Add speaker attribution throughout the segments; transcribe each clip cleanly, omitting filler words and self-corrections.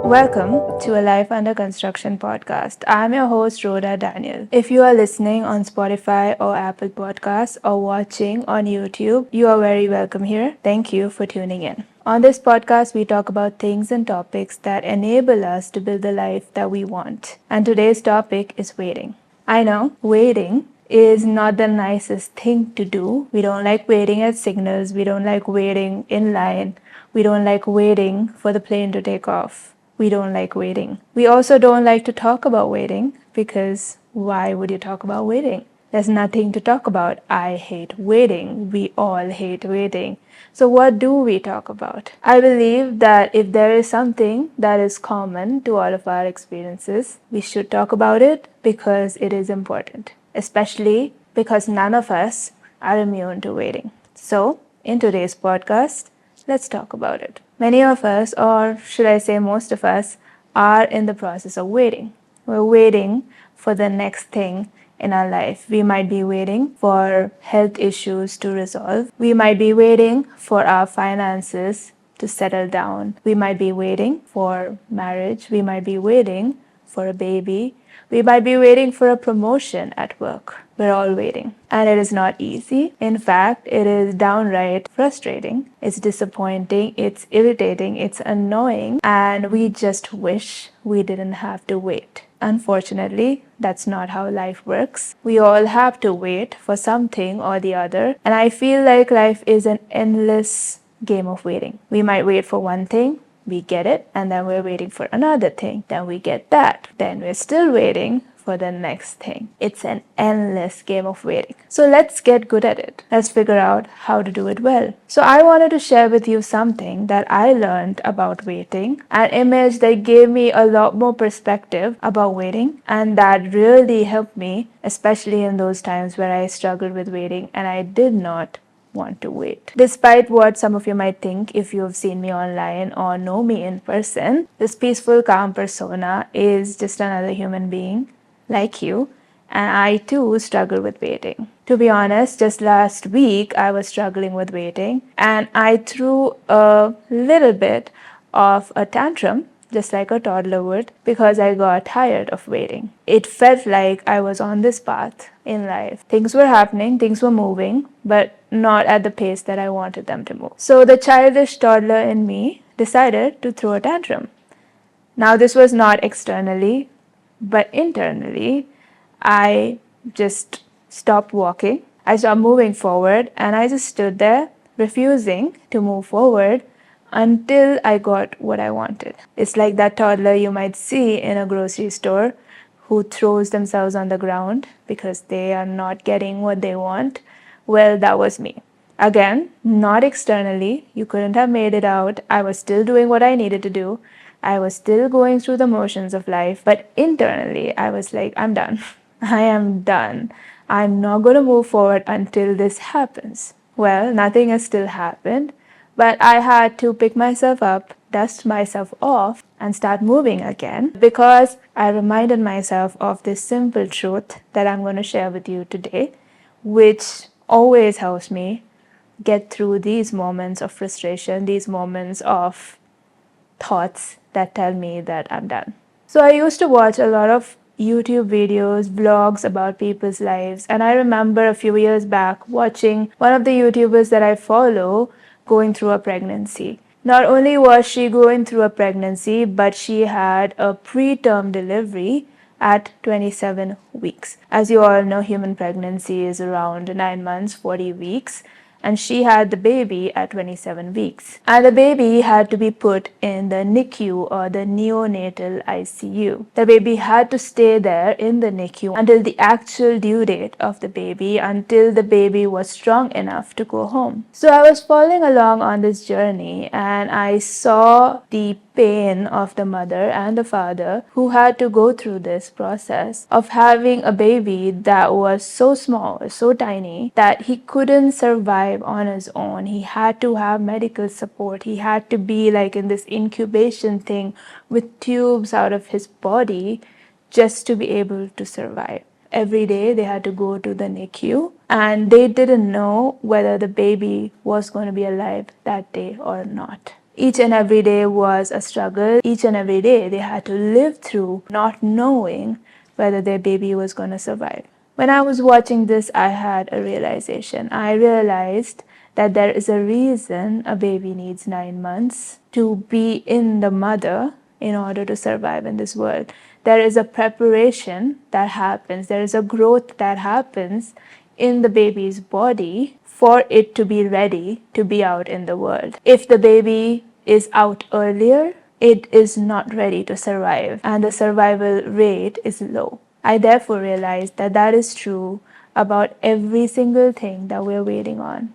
Speaker 1: Welcome to a Life Under Construction podcast. I'm your host, Rhoda Daniel. If you are listening on Spotify or Apple Podcasts or watching on YouTube, you are very welcome here. Thank you for tuning in. On this podcast, we talk about things and topics that enable us to build the life that we want. And today's topic is waiting. I know, waiting is not the nicest thing to do. We don't like waiting at signals. We don't like waiting in line. We don't like waiting for the plane to take off. We don't like waiting. We also don't like to talk about waiting because why would you talk about waiting? There's nothing to talk about. I hate waiting. We all hate waiting. So what do we talk about? I believe that if there is something that is common to all of our experiences, we should talk about it because it is important, especially because none of us are immune to waiting. So in today's podcast, let's talk about it. Many of us, or should I say most of us, are in the process of waiting. We're waiting for the next thing in our life. We might be waiting for health issues to resolve. We might be waiting for our finances to settle down. We might be waiting for marriage. We might be waiting for a baby. We might be waiting for a promotion at work. We're all waiting. And it is not easy. In fact, it is downright frustrating. It's disappointing. It's irritating. It's annoying. And we just wish we didn't have to wait. Unfortunately, that's not how life works. We all have to wait for something or the other. And I feel like life is an endless game of waiting. We might wait for one thing, we get it, and then we're waiting for another thing. Then we get that. Then we're still waiting for the next thing. It's an endless game of waiting. So let's get good at it. Let's figure out how to do it well. So I wanted to share with you something that I learned about waiting, an image that gave me a lot more perspective about waiting, and that really helped me, especially in those times where I struggled with waiting and I did not want to wait. Despite what some of you might think if you have seen me online or know me in person, this peaceful, calm persona is just another human being like you, and I too struggle with waiting. To be honest, just last week I was struggling with waiting and I threw a little bit of a tantrum, just like a toddler would, because I got tired of waiting. It felt like I was on this path in life. Things were happening, things were moving, but not at the pace that I wanted them to move. So the childish toddler in me decided to throw a tantrum. Now, this was not externally, but internally, I just stopped walking. I stopped moving forward and I just stood there refusing to move forward until I got what I wanted. It's like that toddler you might see in a grocery store who throws themselves on the ground because they are not getting what they want. Well, that was me. Again, not externally. You couldn't have made it out. I was still doing what I needed to do. I was still going through the motions of life. But internally, I was like, I'm done. I am done. I'm not going to move forward until this happens. Well, nothing has still happened. But I had to pick myself up, dust myself off, and start moving again because I reminded myself of this simple truth that I'm going to share with you today, which always helps me get through these moments of frustration, these moments of thoughts that tell me that I'm done. So I used to watch a lot of YouTube videos, vlogs about people's lives, and I remember a few years back watching one of the YouTubers that I follow going through a pregnancy. Not only was she going through a pregnancy, but she had a preterm delivery at 27 weeks. As you all know, human pregnancy is around 9 months, 40 weeks. And she had the baby at 27 weeks. And the baby had to be put in the NICU or the neonatal ICU. The baby had to stay there in the NICU until the actual due date of the baby, until the baby was strong enough to go home. So I was following along on this journey and I saw the pain of the mother and the father who had to go through this process of having a baby that was so small, so tiny, that he couldn't survive on his own. He had to have medical support. He had to be like in this incubation thing with tubes out of his body just to be able to survive. Every day they had to go to the NICU and they didn't know whether the baby was going to be alive that day or not. Each and every day was a struggle. Each and every day they had to live through not knowing whether their baby was going to survive. When I was watching this, I had a realization. I realized that there is a reason a baby needs 9 months to be in the mother in order to survive in this world. There is a preparation that happens, there is a growth that happens in the baby's body for it to be ready to be out in the world. If the baby is out earlier, it is not ready to survive, and the survival rate is low. I therefore realized that that is true about every single thing that we're waiting on.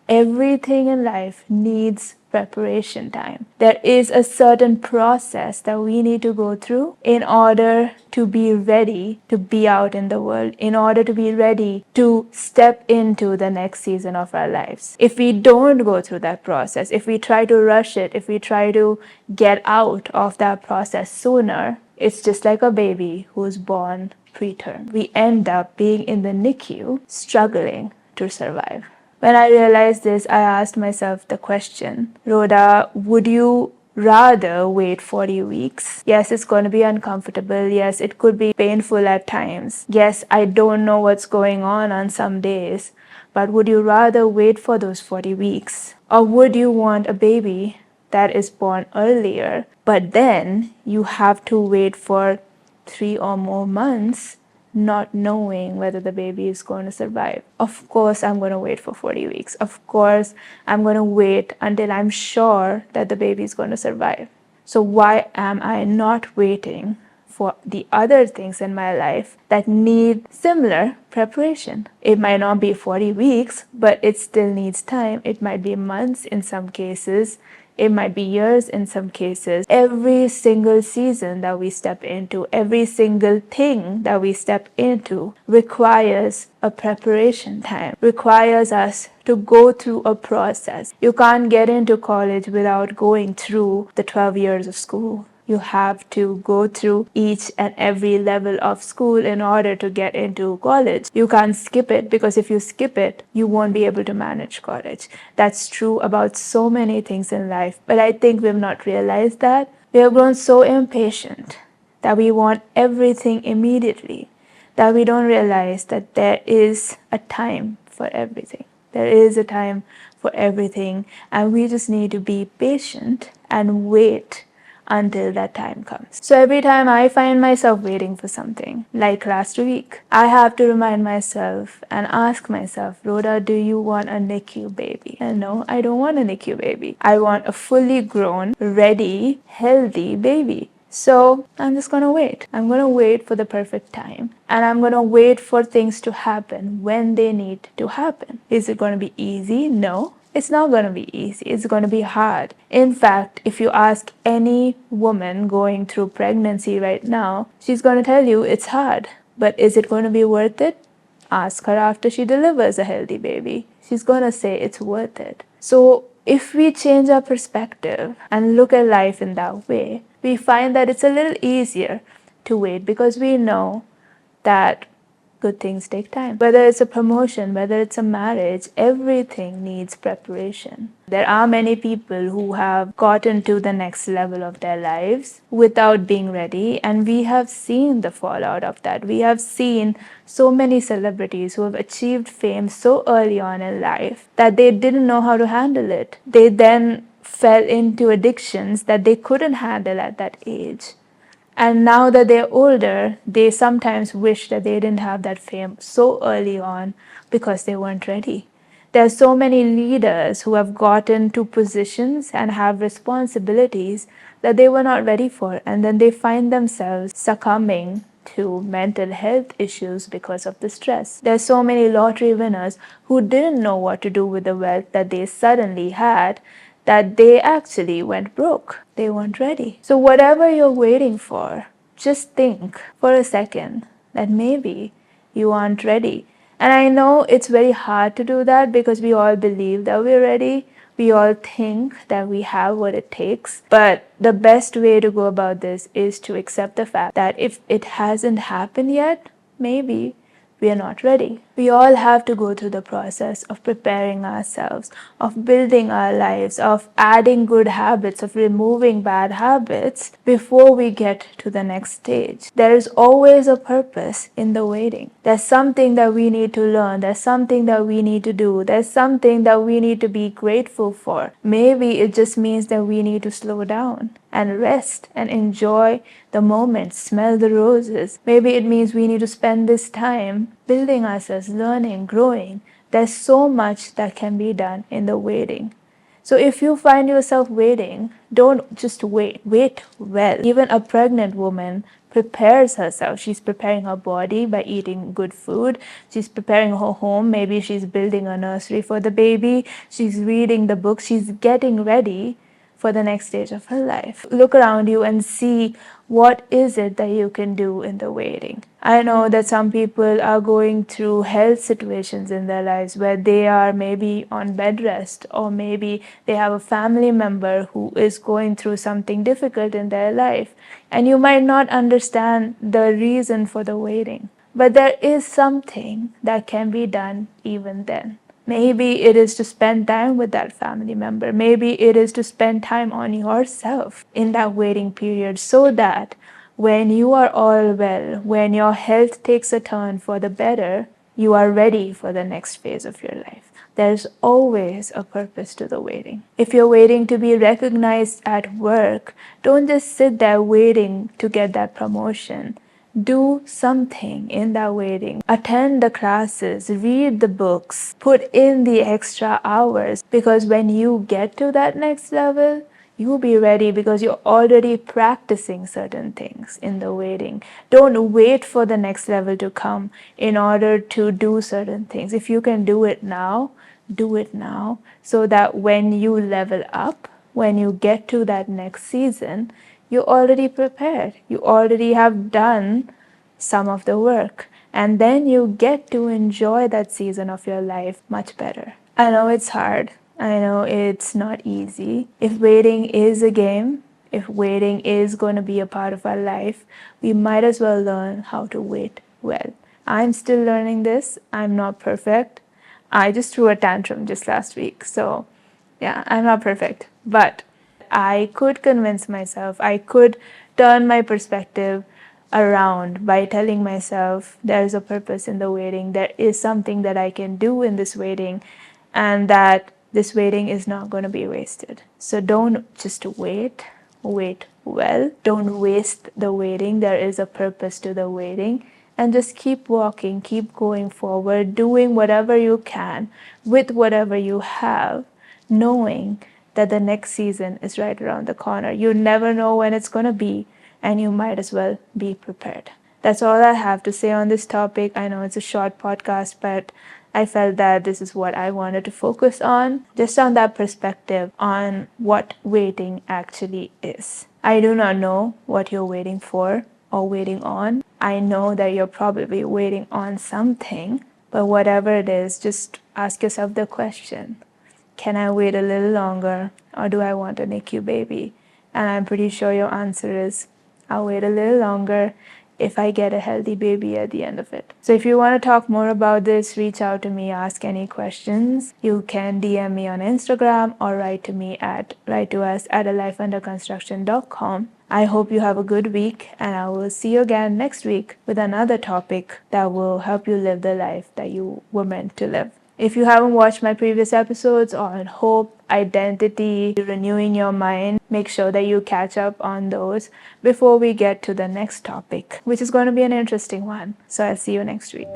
Speaker 1: Everything in life needs preparation time. There is a certain process that we need to go through in order to be ready to be out in the world, in order to be ready to step into the next season of our lives. If we don't go through that process, if we try to rush it, if we try to get out of that process sooner, it's just like a baby who's born preterm. We end up being in the NICU struggling to survive. When I realized this, I asked myself the question, Rhoda, would you rather wait 40 weeks? Yes, it's going to be uncomfortable. Yes, it could be painful at times. Yes, I don't know what's going on some days. But would you rather wait for those 40 weeks? Or would you want a baby that is born earlier, but then you have to wait for 3 or more months not knowing whether the baby is going to survive? Of course, I'm going to wait for 40 weeks. Of course, I'm going to wait until I'm sure that the baby is going to survive. So why am I not waiting for the other things in my life that need similar preparation? It might not be 40 weeks, but it still needs time. It might be months in some cases. It might be years in some cases. Every single season that we step into, every single thing that we step into requires a preparation time, requires us to go through a process. You can't get into college without going through the 12 years of school. You have to go through each and every level of school in order to get into college. You can't skip it, because if you skip it, you won't be able to manage college. That's true about so many things in life, but I think we've not realized that. We have grown so impatient that we want everything immediately, that we don't realize that there is a time for everything. There is a time for everything, and we just need to be patient and wait until that time comes. So every time I find myself waiting for something, like last week, I have to remind myself and ask myself, Rhoda, do you want a NICU baby? And no, I don't want a NICU baby. I want a fully grown, ready, healthy baby. So I'm just going to wait. I'm going to wait for the perfect time. And I'm going to wait for things to happen when they need to happen. Is it going to be easy? No. It's not going to be easy. It's going to be hard. In fact, if you ask any woman going through pregnancy right now, she's going to tell you it's hard. But is it going to be worth it? Ask her after she delivers a healthy baby. She's going to say it's worth it. So if we change our perspective and look at life in that way, we find that it's a little easier to wait, because we know that good things take time. Whether it's a promotion, whether it's a marriage, everything needs preparation. There are many people who have gotten to the next level of their lives without being ready, and we have seen the fallout of that. We have seen so many celebrities who have achieved fame so early on in life that they didn't know how to handle it. They then fell into addictions that they couldn't handle at that age. And now that they're older, they sometimes wish that they didn't have that fame so early on because they weren't ready. There are so many leaders who have gotten to positions and have responsibilities that they were not ready for, and then they find themselves succumbing to mental health issues because of the stress. There are so many lottery winners who didn't know what to do with the wealth that they suddenly had, that they actually went broke. They weren't ready. So whatever you're waiting for, just think for a second that maybe you aren't ready. And I know it's very hard to do that, because we all believe that we're ready. We all think that we have what it takes. But the best way to go about this is to accept the fact that if it hasn't happened yet, maybe we are not ready. We all have to go through the process of preparing ourselves, of building our lives, of adding good habits, of removing bad habits before we get to the next stage. There is always a purpose in the waiting. There's something that we need to learn. There's something that we need to do. There's something that we need to be grateful for. Maybe it just means that we need to slow down and rest and enjoy the moment, smell the roses. Maybe it means we need to spend this time building ourselves, learning, growing. There's so much that can be done in the waiting. So if you find yourself waiting, don't just wait. Wait well. Even a pregnant woman prepares herself. She's preparing her body by eating good food. She's preparing her home. Maybe she's building a nursery for the baby. She's reading the books. She's getting ready for the next stage of her life. Look around you and see what is it that you can do in the waiting. I know that some people are going through health situations in their lives where they are maybe on bed rest, or maybe they have a family member who is going through something difficult in their life, and you might not understand the reason for the waiting. But there is something that can be done even then. Maybe it is to spend time with that family member. Maybe it is to spend time on yourself in that waiting period, so that when you are all well, when your health takes a turn for the better, you are ready for the next phase of your life. There's always a purpose to the waiting. If you're waiting to be recognized at work, don't just sit there waiting to get that promotion. Do something in that waiting. Attend the classes, read the books, put in the extra hours, because when you get to that next level, you'll be ready because you're already practicing certain things in the waiting. Don't wait for the next level to come in order to do certain things. If you can do it now, so that when you level up, when you get to that next season, you're already prepared. You already have done some of the work. And then you get to enjoy that season of your life much better. I know it's hard. I know it's not easy. If waiting is a game, if waiting is going to be a part of our life, we might as well learn how to wait well. I'm still learning this. I'm not perfect. I just threw a tantrum just last week. So yeah, I'm not perfect. But I could convince myself, I could turn my perspective around by telling myself there's a purpose in the waiting, there is something that I can do in this waiting, and that this waiting is not going to be wasted. So don't just wait well. Don't waste the waiting. There is a purpose to the waiting. And just keep walking, keep going forward, doing whatever you can with whatever you have, knowing that the next season is right around the corner. You never know when it's going to be, and you might as well be prepared. That's all I have to say on this topic. I know it's a short podcast, but I felt that this is what I wanted to focus on, just on that perspective on what waiting actually is. I do not know what you're waiting for or waiting on. I know that you're probably waiting on something, but whatever it is, just ask yourself the question: can I wait a little longer, or do I want a NICU baby? And I'm pretty sure your answer is, I'll wait a little longer if I get a healthy baby at the end of it. So if you want to talk more about this, reach out to me, ask any questions. You can DM me on Instagram or write to me at writetous@alifeunderconstruction.com. I hope you have a good week, and I will see you again next week with another topic that will help you live the life that you were meant to live. If you haven't watched my previous episodes on hope, identity, renewing your mind, make sure that you catch up on those before we get to the next topic, which is going to be an interesting one. So I'll see you next week.